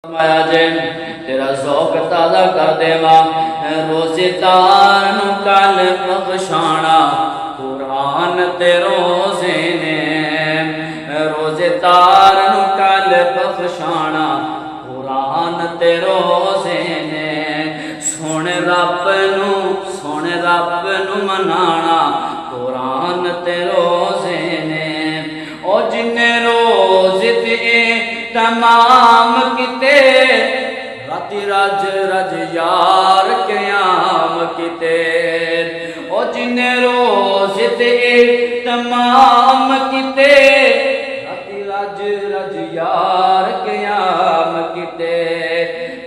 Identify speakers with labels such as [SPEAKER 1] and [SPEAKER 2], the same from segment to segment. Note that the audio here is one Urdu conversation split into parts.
[SPEAKER 1] فرمایا جے تیرا ذوق تازہ کر دیوا روزے دار نو کل بخشانا قرآن تے روزے نے روزے دار نو کل بخشانا قرآن تے روزے نے سونے رب نو منانا قرآن تے روزے نے او جن روزے تے تمام کتے راتی رج رج یار قیام کتے او جن روز تے تمام کتے راتی رج رج یار قیام کتے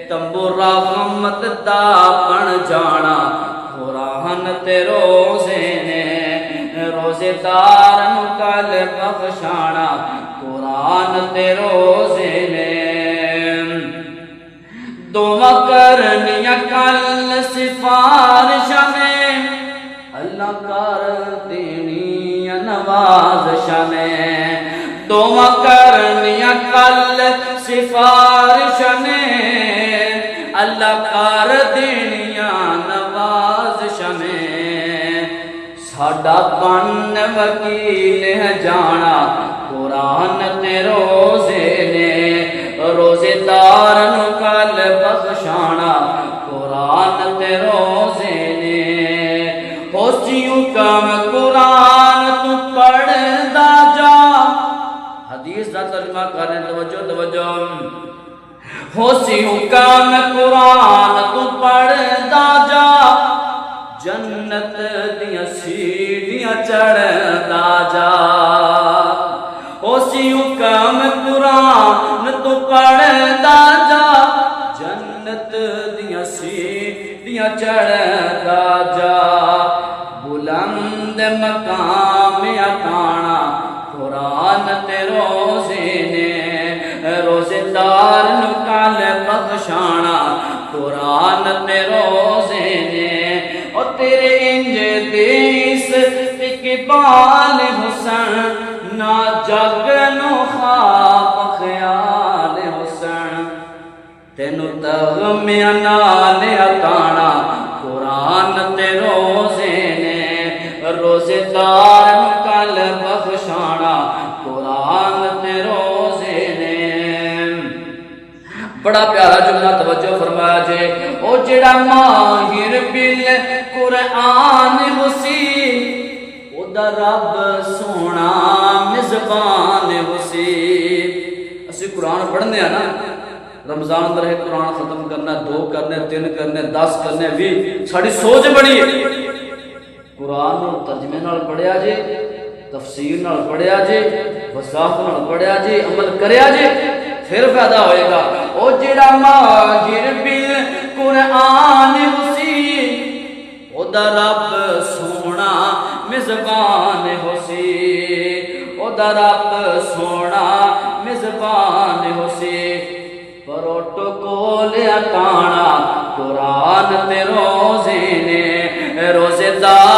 [SPEAKER 1] تمبورا غمت دا بن جانا قرآن تے روزے نے روزے دار نو کل بخشانا قرآن تے روزے نے دعا کرنیا کل سفارش میں اللہ کر دینی نوازش میں دعا کرنیا کل سفارش میں اللہ کر دینیا نوازش میں ساڈا بن وکیل ہے جانا قرآن تے روزے نے روزے دار نو کل بخشانا قرآن تے روزے نے ہوسیوں کم قرآن تو پڑھدا جا حدیث دا ترجمہ کرنے توجہ ہوسیوں کم قرآن تو پڑھدا جا جنت دیاں سیڑھیاں چڑھدا جا ہوسیوں کم قرآن تو پڑھدا جا جنت دیاں سیڑھیاں چڑھدا جا بلند مقام اتانا قرآن تے روزے نے روزے دار نو کل بخشانا قرآن تے روزے نے او تیرے انج دیس اقبال حسن نا جگ نو خواب خیال حسن تینو تغمیاں نال اتانا قرآن تے روزے نے روزے دار نو کل بخشانا قرآن تے روزے نے بڑا پیارا جملہ توجہ فرمایا جے او جڑا ماہر بال قرآن حسی او دا رب سونا مزبان حسی اسی قرآن پڑھنے ہیں نا رمضان اندر ہے قرآن ختم کرنا 2 کرنے 3 کرنے 10 کرنے 20 ساڑی سوچ بڑی ہے قرآن ترجمے نال پڑھیا جے تفسیر نال پڑھیا جے وضاحت نال پڑھیا جے عمل کریا جے پھر فائدہ ہوئے گا او جڑا ماہر بال قرآن حسی او دا رب سونا مزبان حسی او دا رب سونا مزبان حسی پروٹوکول اتانا قرآن تے روزے نے روزے دار